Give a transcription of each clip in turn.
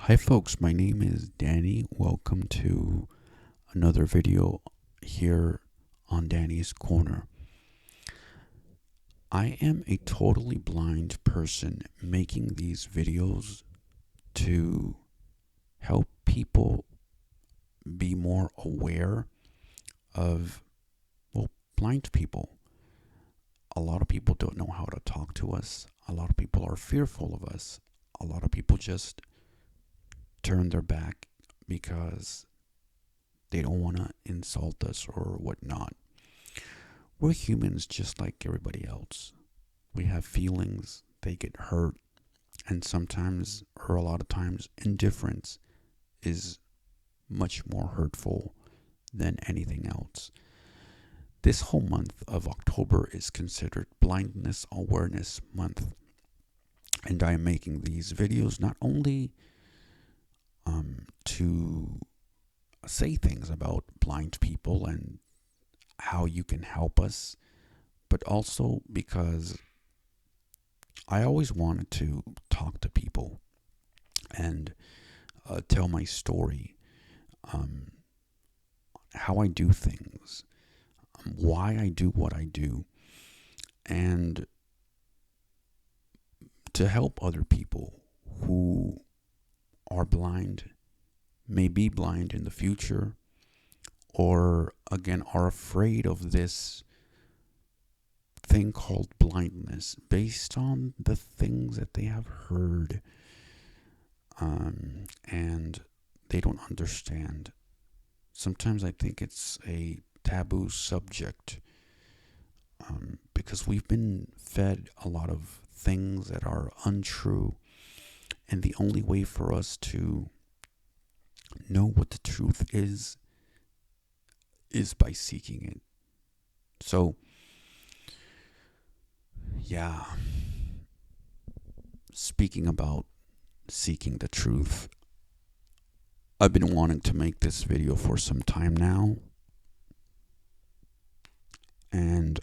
Hi folks, my name is Danny. Welcome to another video here on Danny's Corner. I am a totally blind person making these videos to help people be more aware of, blind people. A lot of people don't know how to talk to us. A lot of people are fearful of us. A lot of people just turn their back because they don't want to insult us or whatnot. We're humans just like everybody else. We have feelings, they get hurt, and sometimes, or a lot of times, indifference is much more hurtful than anything else. This whole month of October is considered Blindness Awareness Month, and I am making these videos not only to say things about blind people and how you can help us, but also because I always wanted to talk to people and tell my story, how I do things, why I do what I do, and to help other people who are blind, may be blind in the future, or again are afraid of this thing called blindness based on the things that they have heard, and they don't understand. Sometimes I think it's a taboo subject, because we've been fed a lot of things that are untrue, and the only way for us to know what the truth is by seeking it. So, yeah, speaking about seeking the truth, I've been wanting to make this video for some time now, and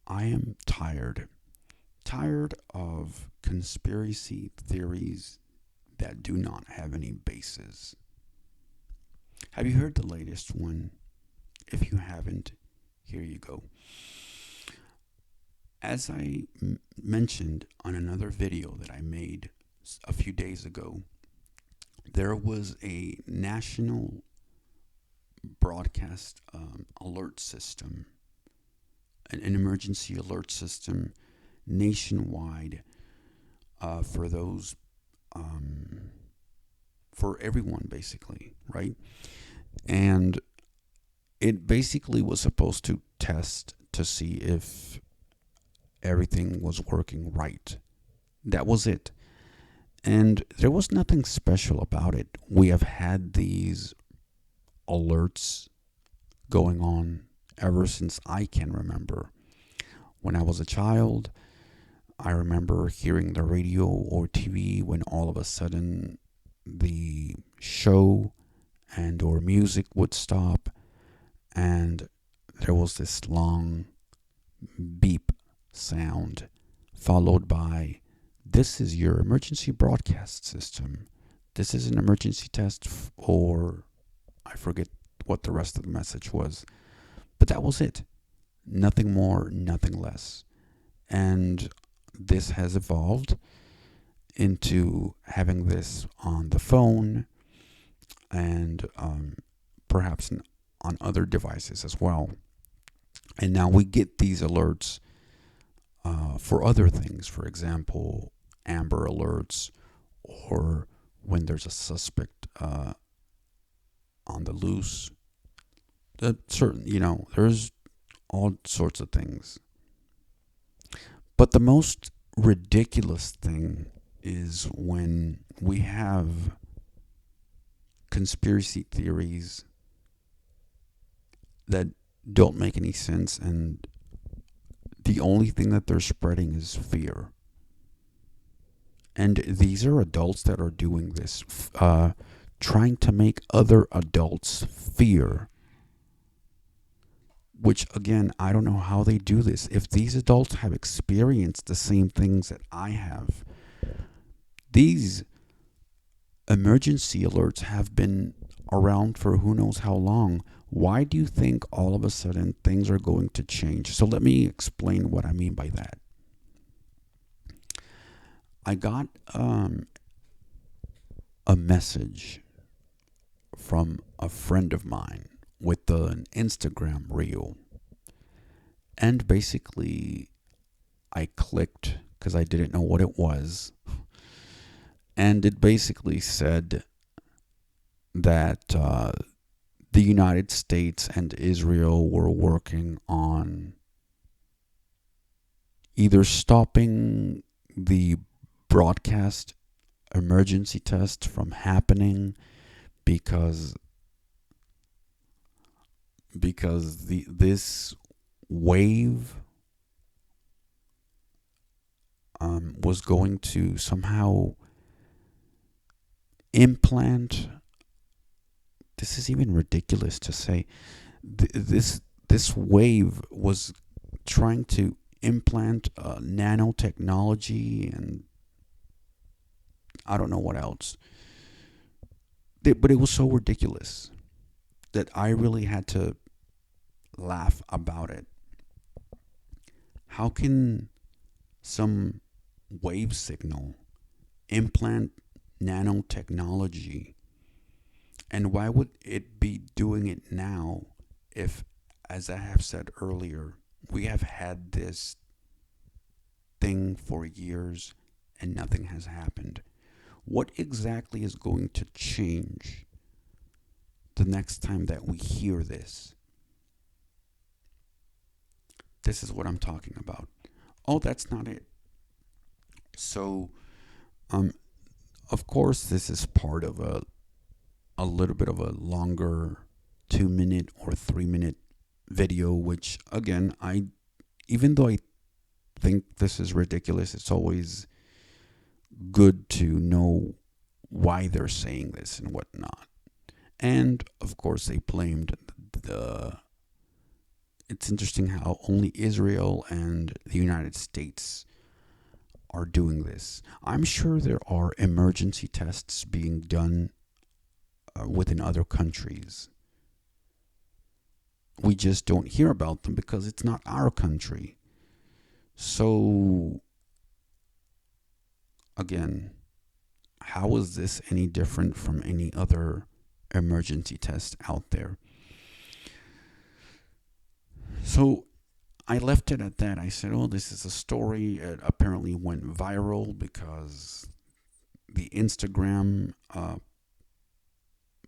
I am tired of conspiracy theories that do not have any basis. Have you heard the latest one? If you haven't, here you go. As I mentioned on another video that I made a few days ago, there was a national broadcast alert system, an emergency alert system nationwide, for those, for everyone basically, right? And it basically was supposed to test to see if everything was working right. That was it. And there was nothing special about it. We have had these alerts going on ever since I can remember. When I was a child, I remember hearing the radio or TV when all of a sudden the show and or music would stop, and there was this long beep sound followed by, "This is your emergency broadcast system. This is an emergency test," or I forget what the rest of the message was. But that was it. Nothing more, nothing less. And this has evolved into having this on the phone and perhaps on other devices as well. And now we get these alerts for other things. For example, Amber Alerts, or when there's a suspect on the loose. There's all sorts of things. But the most ridiculous thing is when we have conspiracy theories that don't make any sense, and the only thing that they're spreading is fear. And these are adults that are doing this, trying to make other adults fear. Which, again, I don't know how they do this. If these adults have experienced the same things that I have, these emergency alerts have been around for who knows how long. Why do you think all of a sudden things are going to change? So let me explain what I mean by that. I got a message from a friend of mine with an Instagram reel. And basically, I clicked because I didn't know what it was. And it basically said that the United States and Israel were working on either stopping the broadcast emergency test from happening because this wave was going to somehow implant. This is even ridiculous to say. This wave was trying to implant nanotechnology and I don't know what else. But it was so ridiculous that I really had to laugh about it. How can some wave signal implant nanotechnology? And why would it be doing it now if, as I have said earlier, we have had this thing for years and nothing has happened? What exactly is going to change the next time that we hear this? This is what I'm talking about. Oh, that's not it. So, of course, this is part of a little bit of a longer 2-minute or 3-minute video, which again, even though I think this is ridiculous, it's always good to know why they're saying this and whatnot. And of course, they blamed it's interesting how only Israel and the United States are doing this. I'm sure there are emergency tests being done within other countries. We just don't hear about them because it's not our country. So, again, how is this any different from any other emergency test out there? So I left it at that. I said, oh, this is a story. It apparently went viral because the Instagram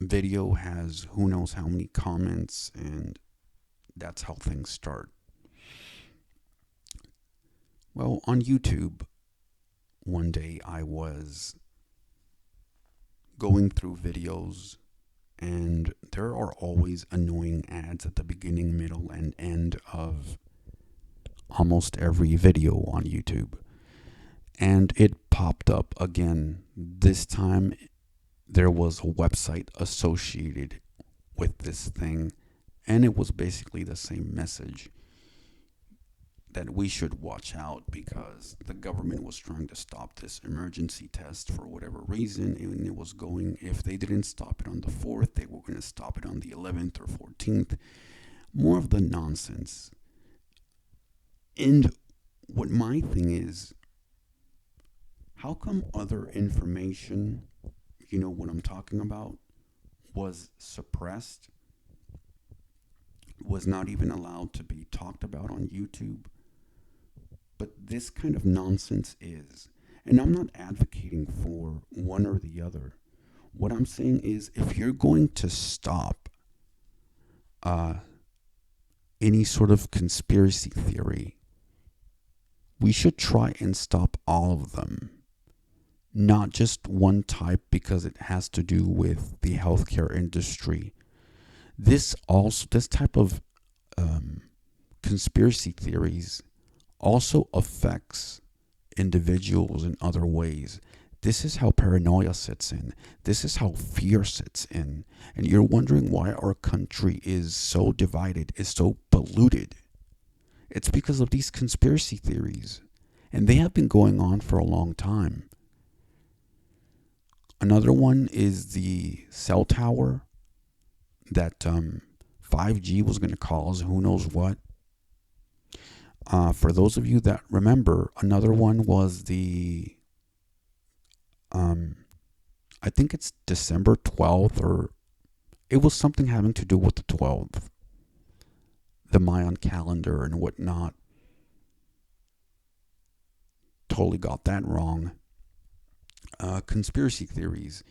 video has who knows how many comments, and that's how things start. Well, on YouTube, one day I was going through videos, and there are always annoying ads at the beginning, middle, and end of almost every video on YouTube. And it popped up again. This time there was a website associated with this thing, and it was basically the same message, that we should watch out because the government was trying to stop this emergency test for whatever reason, and it was going, if they didn't stop it on the 4th, they were going to stop it on the 11th or 14th. More of the nonsense. And what my thing is, how come other information, you know what I'm talking about, was suppressed, was not even allowed to be talked about on YouTube? But this kind of nonsense is. And I'm not advocating for one or the other. What I'm saying is, if you're going to stop any sort of conspiracy theory, we should try and stop all of them. Not just one type because it has to do with the healthcare industry. This type of conspiracy theories also affects individuals in other ways. This is how paranoia sets in. This is how fear sets in. And you're wondering why our country is so divided, is so polluted. It's because of these conspiracy theories. And they have been going on for a long time. Another one is the cell tower that 5G was going to cause who knows what. For those of you that remember, another one was the, I think it's December 12th, or it was something having to do with the 12th, the Mayan calendar and whatnot. Totally got that wrong. Conspiracy theories.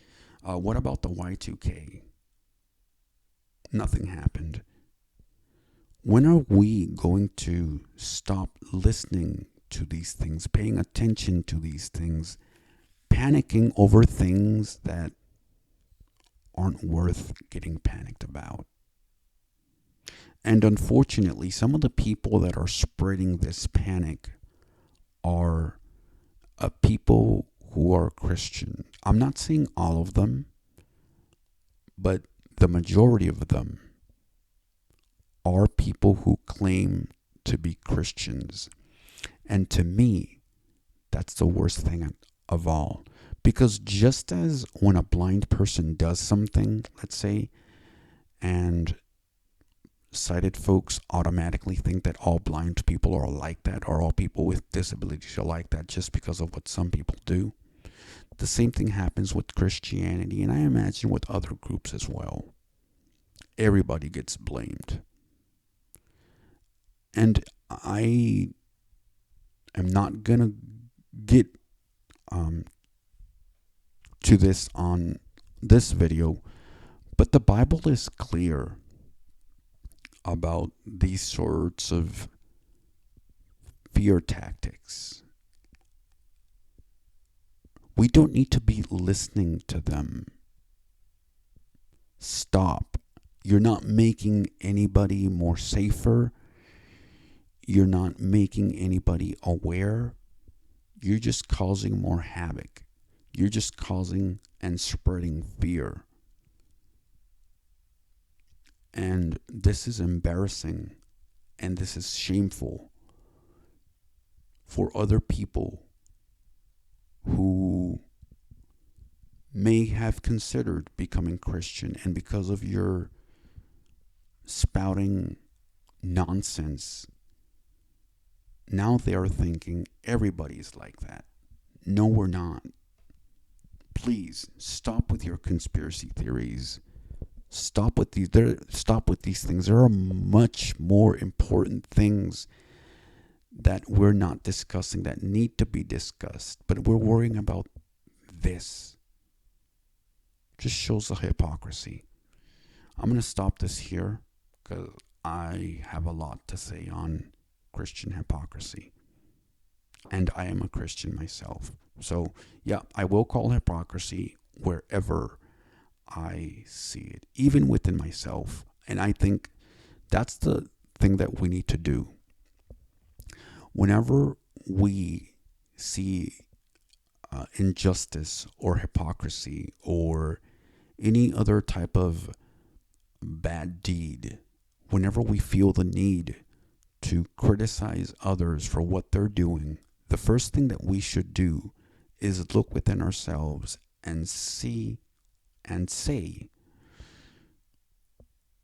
What about the Y2K? Nothing happened. When are we going to stop listening to these things, paying attention to these things, panicking over things that aren't worth getting panicked about? And unfortunately, some of the people that are spreading this panic are people who are Christian. I'm not saying all of them, but the majority of them are people who claim to be Christians. And to me, that's the worst thing of all. Because just as when a blind person does something, let's say, and sighted folks automatically think that all blind people are like that, or all people with disabilities are like that just because of what some people do, the same thing happens with Christianity, and I imagine with other groups as well. Everybody gets blamed. And I am not going to get to this on this video, but the Bible is clear about these sorts of fear tactics. We don't need to be listening to them. Stop. You're not making anybody more safer. You're not making anybody aware. You're just causing more havoc. You're just causing and spreading fear. And this is embarrassing, and this is shameful for other people who may have considered becoming Christian, and because of your spouting nonsense, now they are thinking everybody's like that. No, we're not. Please stop with your conspiracy theories. Stop with these things. There are much more important things that we're not discussing that need to be discussed, but we're worrying about this. Just shows the hypocrisy. I'm going to stop this here because I have a lot to say on Christian hypocrisy. And I am a Christian myself. So, yeah, I will call hypocrisy wherever I see it, even within myself. And I think that's the thing that we need to do. Whenever we see injustice or hypocrisy or any other type of bad deed, whenever we feel the need to criticize others for what they're doing, the first thing that we should do is look within ourselves and see and say,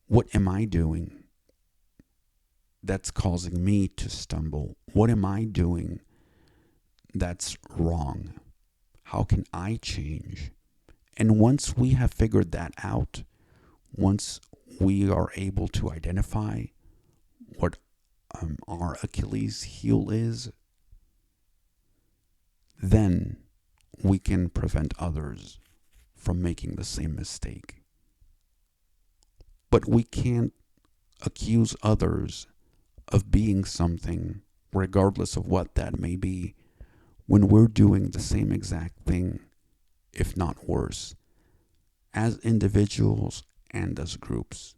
what am I doing that's causing me to stumble? What am I doing that's wrong? How can I change? And once we have figured that out, once we are able to identify what our Achilles heel is, then we can prevent others from making the same mistake. But we can't accuse others of being something, regardless of what that may be, when we're doing the same exact thing, if not worse, as individuals and as groups.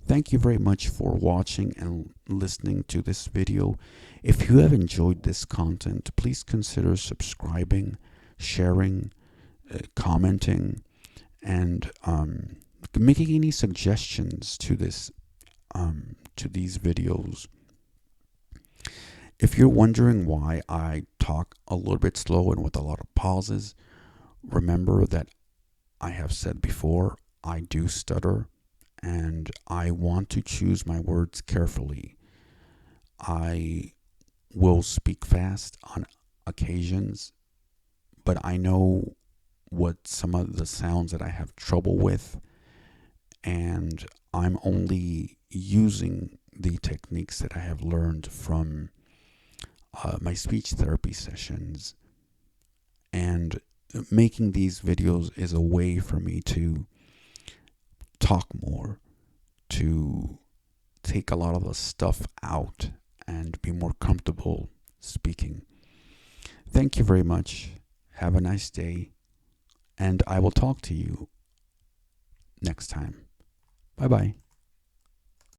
Thank you very much for watching and listening to this video. If you have enjoyed this content, please consider subscribing, sharing, commenting, and making any suggestions to this to these videos. If you're wondering why I talk a little bit slow and with a lot of pauses, Remember that I have said before, I do stutter and I want to choose my words carefully. I will speak fast on occasions, but I know what some of the sounds that I have trouble with, and I'm only using the techniques that I have learned from my speech therapy sessions. And making these videos is a way for me to talk more, to take a lot of the stuff out and be more comfortable speaking. Thank you very much. Have a nice day, and I will talk to you next time. Bye bye.